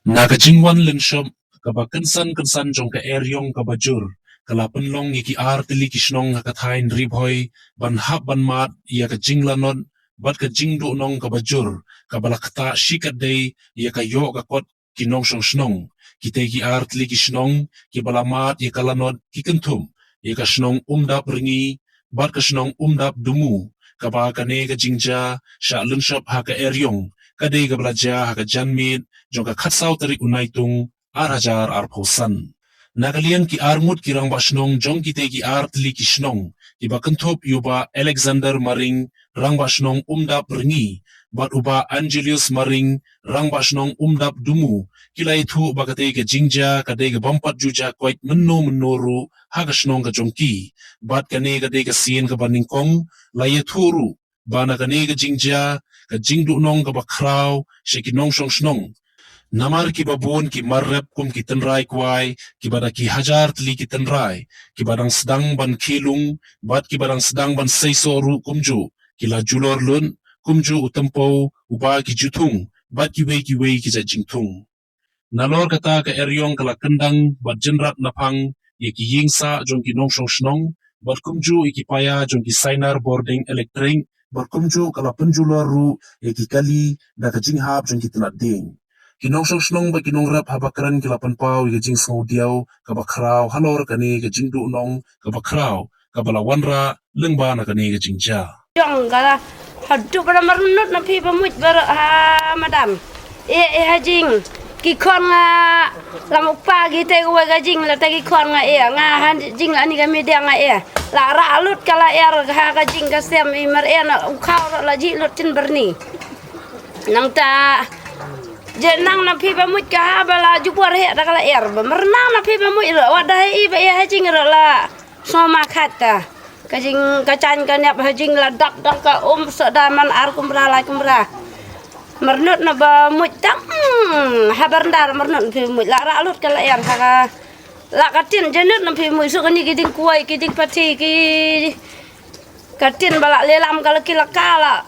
Nakajingwan lenshop kaba kensan jong ka eryong kaba jur kala penlong iki artili kishnong hakathain ribhoy ban hap ban mat ya ka jinglanon bat ka jingdu nong kaba jur kabala kata shikadei ya ka yo ka kot kinong shong shnong kite ki artili kishnong ki bala mat ya kalanot ki kentum ya ka shnong umdap ringi bat ka shnong umdap dumu kaba kane ka jingja sha lenshop haka eryong kadei ka belaja haka janmit jong ka khatsau tarik unaitung arajar arposan. Nagalian ki armut kirang bashnong jong kite ki artli kishnong ki bakentop yuba Alexander Maring rang bashnong umdap ringi bat uba Angelius Maring rang bashnong umdap dumu kila itu bakate ke jingja kade ke bampat juja kwait mennoru hagashnong ka jongki bat kane kade ke sien ke baningkong layeturu bana kane ke jingja ka jingdu nong ka bakrau shekinong shong shnong namar ki babon ki marrep kum ki tenrai kwai ki bada ki hajar tli ki tenrai ki badang sedang ban kilung bat ki badang sedang ban seisoru kumju ki la julor lun kumju utempo uba ki jutung bat ki wei ki jingtung nalor kata ka eryong kala kendang bat jenrat napang ye ki yingsa jong ki nongshong shnong bat kumju iki paya jong ki sainar boarding electric bat kumju kala penjulor ru ye ki kali da ka jinghap jong ki tenat ding kinong shong shnong ba kinong rap habakran kilapan pau ye jing sngau diau kabakrau halor kani ke jing du nong kabakrau kabala wanra lengba na kani ke jingja Jong kala hadu pada marnut na pi pamut bar ha madam hajing ki kon nga lamuk pagi te ko ga jing la te ki kon nga nga han jing la ni ga mi dia nga la ra lut kala ha ga jing ga sem i mar na khau la ji lut tin berni nang ta jenang na pi pamut ka bala jupor he da kala berenang na pi pamut ro wadai i ba hajing ro la soma khata kajing kacan kanyap hajing la dak ka sedaman ar kumra la kumra mernut na ba mutang habar ndar mernut pi mut la ra lut kala ha la katin jenut na pi mut so kani kiding kuai kiding pati ki katin bala lelam kala kila kala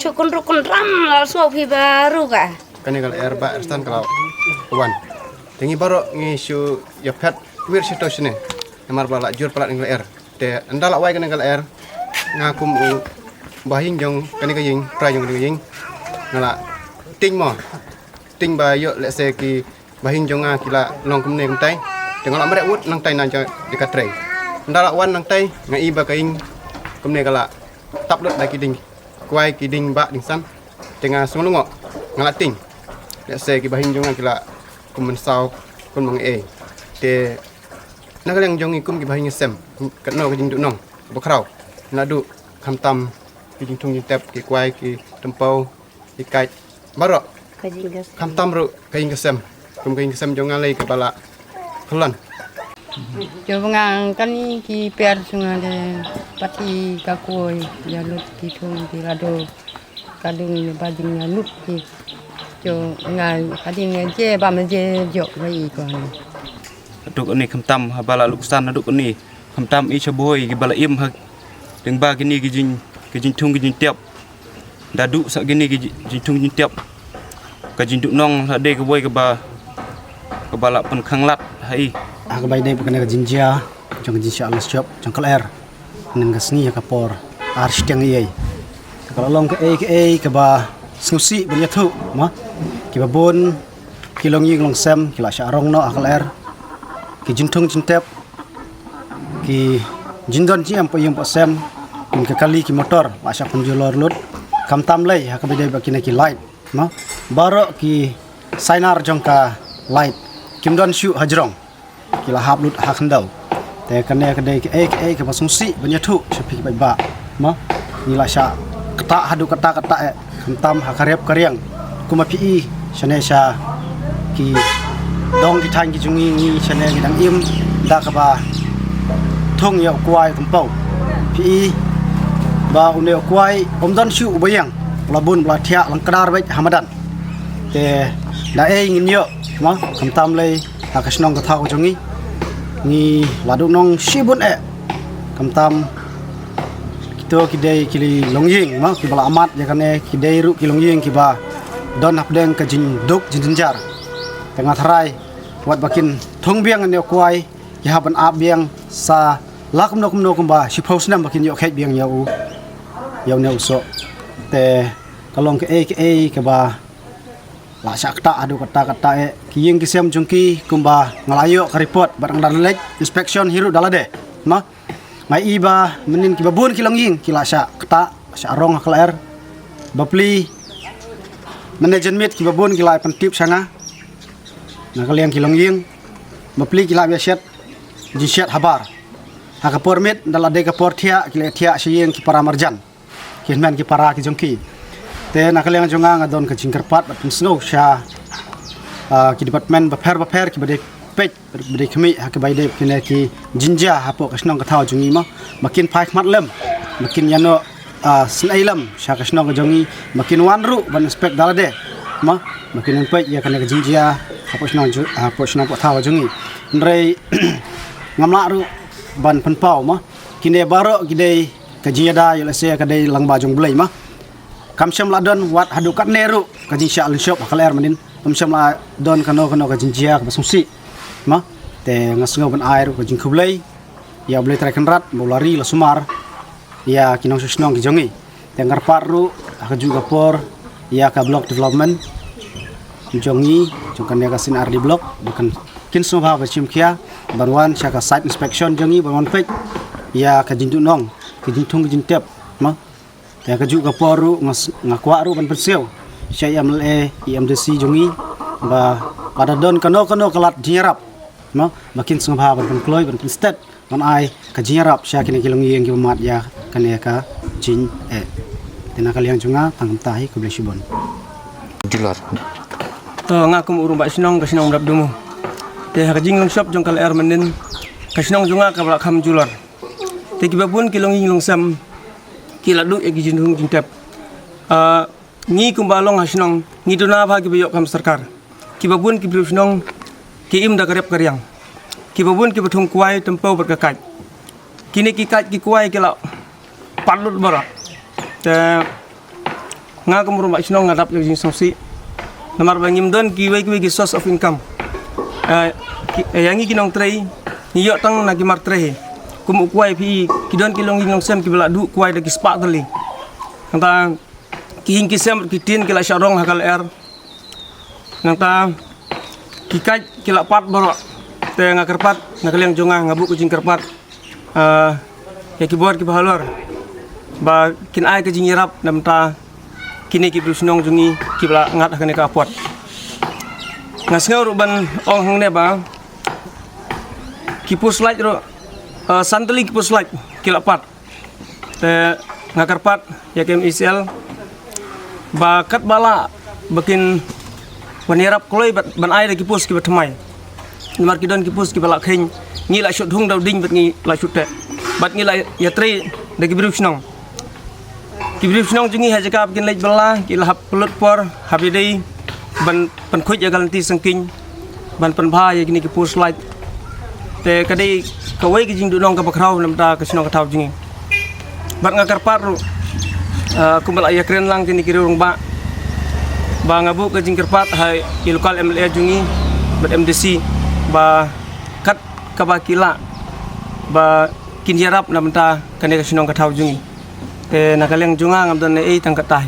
cukun rukun ram la so pi baru ka kani kal ba stan kalau wan tingi baro ngi shu ya pet wir situation namar bala jur palat ngi te andala wai kani kal ngakum bahing jong kani ka ying pra jong ying ngala ting ba yo le se ki bahing jong kila long kum ne kum tai te ngala mare ut nang tai nan ja dekat tre andala wan nang tai ngai ba ka ying kum ne kala tap lut da ki ding kwai ki ding ba ding san tenga sunglo ngala ting let's say ki bahing jong kila kum sau kun mang te nagaleng jong ikum ki bahing sem katno ki jing du nong bokrau na du kham tam ki jing tung tep ki kwai ki tempau ki kai baro kham tam ru ki jing sem kum ki jing sem jong ngalai ke bala khulan jo ngang kan ki per sunga de pati ka koi ya lut ki tung ki rado kadung bajing na lut ki jo ngai kading je ba me je jo bai kon duk ni kham bala luksan duk ni kham i chaboy ki bala im ha deng ba gini ki jing tung ki jing tiap dadu sa gini ki jing tung jing tiap ka jing du nong ha de ka boy ka bala pen khanglat hai ka bai dei bukan ka jinjia jong jin sha Allah shop jong kal nang ka sni ka por ar shteng ye ka long ka ka ba snusi banya thu ma ki ba bon ki long ying long sem ki la sha rong no akal ki jintung jintep ki jindon ji am payung sem kin ka kali ki motor la sha penjulor lut kam tam lai ha ka bide ba ki light ma baro ki sainar jong ka light kim don shu hajrong ki la hap lut ha khandau te kane ka dei ki ka ba sungsi banya thu shapi ba ba ma ni la sha kata hadu kata kam tam ha karep karyang kuma pi shane sha ki dong ki thang ki jungi ni chane ki dang im da ka ba thong yo kwai tumpau pi ba une kwai omdan shu ubayang labun bla thia lang kadar bai hamadan te da ngin yo ma kam tam lei ha ka snong ka thau jungi ni ladu nong shibun kam tam kito ki dei ki longying ma ki bala amat ya kane ki dei ru ki longying ki ba don hapdeng ka jin duk jin jar tengah terai wat bakin thong biang ne kuai ya ban ab biang sa lakum no kumba shipos nam bakin yo khet biang yau ne uso te kalong ke ke ba la sakta adu kata ki ying kisem jungki kumba ngalayo ka report barang dan lek inspection hiru dalade ma mai iba menin ki babun ki long ying ki la sakta rong KLR bapli management ki babun ki lai pentip sanga na kaliang ki long ying bapli ki la biaset jinsiat habar ha ka permit dalade ka portia ki le tia siyeng ki para marjan ki men ki para ki jungki te na kaliang jonga ngadon ka jingkerpat bat snow sha ki department baper ki bade pej bade kemi ha ke baide ki ne ki jinja ha po kasnong ka thau jungi ma makin phai mat lem makin yano snailam sha kasnong ka jongi makin wanru ban inspect dalade ma makin pej ya kana ka jinja ha po snong ka thau jungi ndrei ngamla ru ban penpau ma kine baro gidei ka jinda yo se ka dei lang bajong blai ma kamsyam la don wat hadukat neru ka jinsya al shop KLR manin kamsyam la don kano ka jinjia ka basungsi ma te ngasngo ban air ka jingkublai ya blai trakan rat bolari la sumar ya kinong susnong ki jongi te ngarpar ru ka juga por ya ka block development jongi jongkan ya ka sin RD block bukan kin soba bachim kia banwan sya ka site inspection jongi banwan pek ya ka jindu nong ki jintung ki jintep ma ya kaju ka poru ngakwa ru ban perseu syai MLA IMDC jongi ba pada don kano kelat jinyarap ma makin sungha ban kloi ban state ban ai ka jinyarap sya kini kilong yeng ki mat ya kane ka jin tena kaliang junga tangam tahi ku blesibon Jular to ngakum urung ba sinong ka sinong rap dumu te ha jing long shop jong KLR menen ka sinong junga ka bala kham jular te ki babun kilong yeng long sam kila du egi jinhung jintep ngi kumbalong hasnong ngi duna ba ki bayok kam sarkar ki babun ki blusnong ki im da karep karyang ki babun ki bathung kuai tempau berkakat kini ki kat ki kuai ki la palut bara te nga kum rumah snong ngadap ki jing songsi namar bangim don ki wai ki source of income yangi kinong trei ni yo tang na ki mar trei kum kuai pi kidon kilong ngong sem ki bela du kuai da ki spa tali nanta ki hing ki sem ki tin ki la sharong hakal air nanta ki kai ki la pat boro te ngakerpat ngakaliang jonga ngabu ku jing kerpat ya ki buat ki bahalor ba kin ai ka jing yarap namta kini ki blusnong jungi ki bela ngat hakane ka apot ngasngau ruban ong hang ne ba ki puslait ro santali ki puslait kilapat te ngakarpat ya kem ICL ba kat bala bakin wanirap koloi ban ai ki pus ki batmai nimar ki don ki pus ki bala kheng ngi la shot hung daw ding bat ngi la shot te bat ngi la ya tre de ki brif snong jungi ha jaka bakin lej bala ki la hap pelut por habidei ban pan khuj ya galanti sangking ban pan bha ya gini ki puslait te kadai kawai ki jing dunong ka bakrau namta ka sinong ka taw jingi bat ngakar paru kumbal aya kren lang kini kiri urung ba ngabu ka jing kerpat hai ki lokal MLA jungi bat MDC ba kat ka bakila ba kin yarap namta kane ka sinong ka taw jingi te nakaliang junga ngam don ei tang ka tai